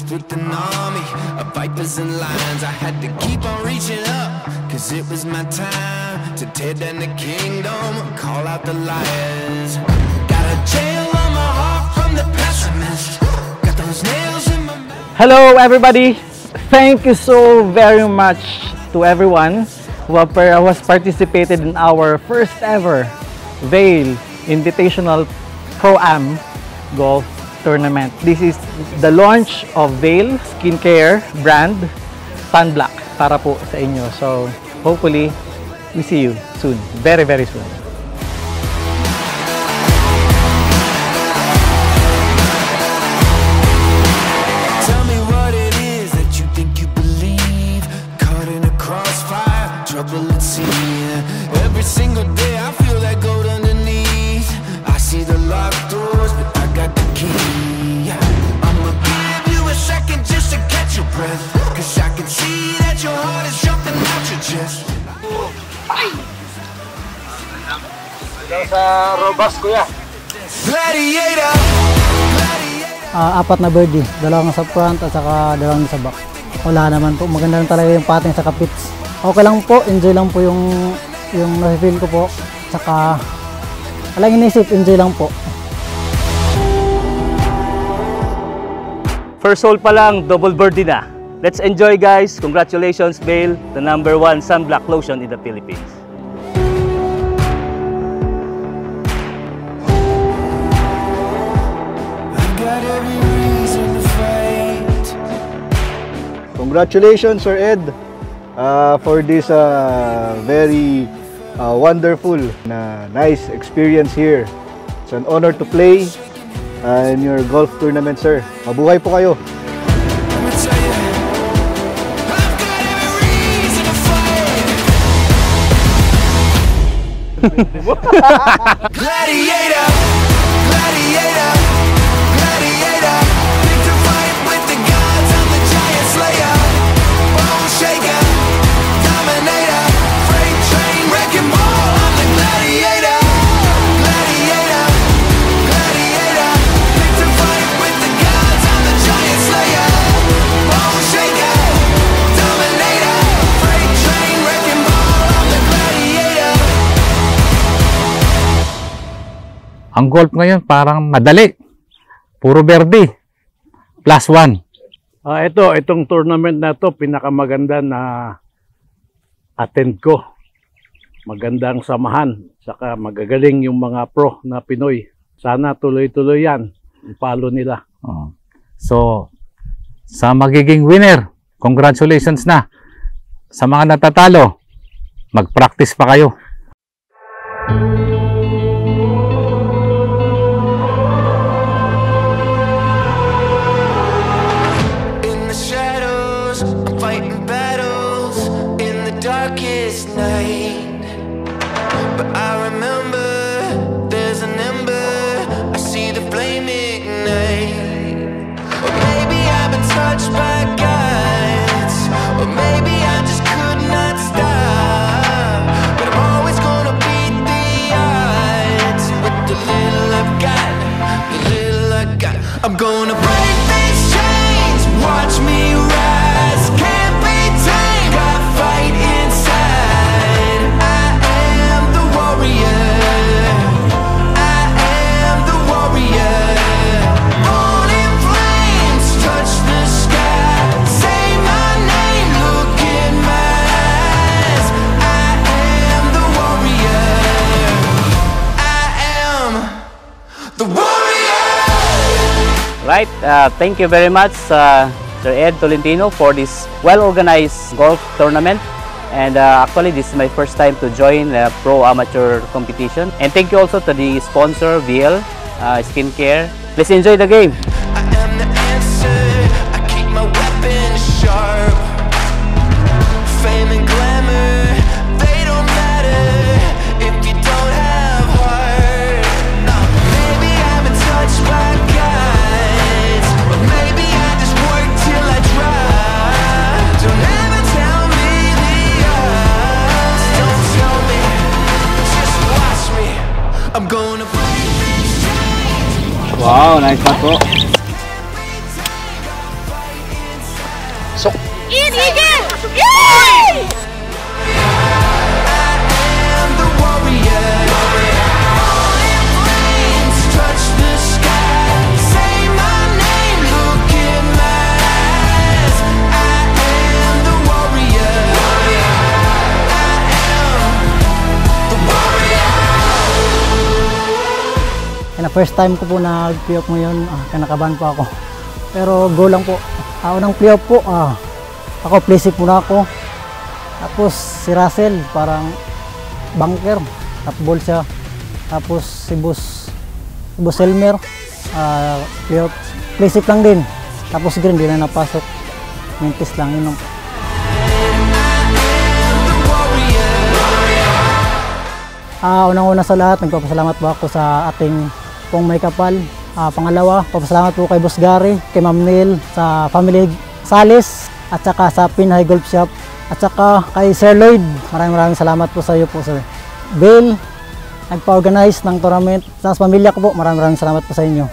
with an army of vipers and lions. I had to keep on reaching up, cause it was my time to tear down the kingdom, call out the liars. Got a jail on my heart from the pessimist. Got those nails in my mouth. Hello everybody! Thank you so very much to everyone who has participated in our first ever Vail Invitational Pro-Am Golf Tournament. This is the launch of Vail skincare brand Sunblock para po sa inyo. So hopefully we see you soon, very soon. Tell me what it is that you think you believe. Caught in a crossfire, trouble at sea. Every single day I feel that gold underneath. I see the locked doors, but I got the key. I'ma give you a second just to catch your breath, cause I can see that your heart is jumping out your chest. Sa Robas, kuya. Gladiator. Apat na birdie, dalawang sa front at saka dalawang sa back. Wala naman po, maganda lang talaga yung pattern sa kapits. Okay lang po, enjoy lang po yung na-feel ko po. Saka walang inisip, enjoy lang po. First hole pa lang, double birdie na. Let's enjoy guys. Congratulations Vail, the #1 sunblock lotion in the Philippines. Congratulations Sir Ed for this very wonderful nice experience here. It's an honor to play in your golf tournament, sir. Mabuhay po kayo. Gladiator, gladiator, gladiator. Pick a fight with the gods, I'm the giant slayer. Bone shaker, dominator. Freight train, wrecking ball, I'm the gladiator. Gladiator, gladiator. Pick a fight with the gods, I'm the giant slayer. Bone shaker, dominator. Freight train, wrecking ball, I'm the gladiator. Ang golf ngayon parang madali. Puro birdie. +1. Itong tournament na to, pinakamaganda na attend ko. Magandang samahan. Saka magagaling yung mga pro na Pinoy. Sana tuloy-tuloy yan. Follow nila. So, sa magiging winner, congratulations na. Sa mga natatalo, mag-practice pa kayo. Night, but I remember there's an ember. I see the flame ignite. Or maybe I've been touched by guides, or maybe I just could not stop. But I'm always gonna beat the odds with the little I've got, the little I got. I'm gonna break these chains, watch me rise. Can't be tamed, I fight inside. Right, thank you very much Sir Ed Tolentino for this well-organized golf tournament. And actually this is my first time to join a pro-amateur competition. And thank you also to the sponsor Vail Skincare. Please enjoy the game. I am the answer, I keep my weapon sharp. Fame and glamour, they don't matter if you don't have heart. No, maybe I've been touched by guides, or maybe I just work till I drop. Don't ever tell me the odds, don't tell me, just watch me. I'm gonna break these chains. Wow, nice shot po. Golden Eagle! Yay! am the warrior. Flames touch the sky. Say my name, look in my eyes. I am the warrior. I am the warrior. Kaya na first time ko po nag-playoff ngayon, kinakabahan po ako. Pero go lang po. Unang playoff po, ako play safe muna ako. Tapos si Russell, parang bunker, top ball siya. Tapos si Boss Elmer, playoff, play safe lang din. Tapos green, di na napasok. Mintis lang, yun lang po. Unang-una sa lahat, nagpapasalamat po ako sa ating pong may kapal. Pangalawa, papasalamat po kay Boss Gary, kay Ma'am Neil, sa Family Salis, at saka sa Pinahay Golf Shop, at saka kay Sir Lloyd. Maraming salamat po sa iyo po, Sir. Bill, nagpa-organize ng tournament. Sa pamilya ko po, maraming salamat po sa inyo.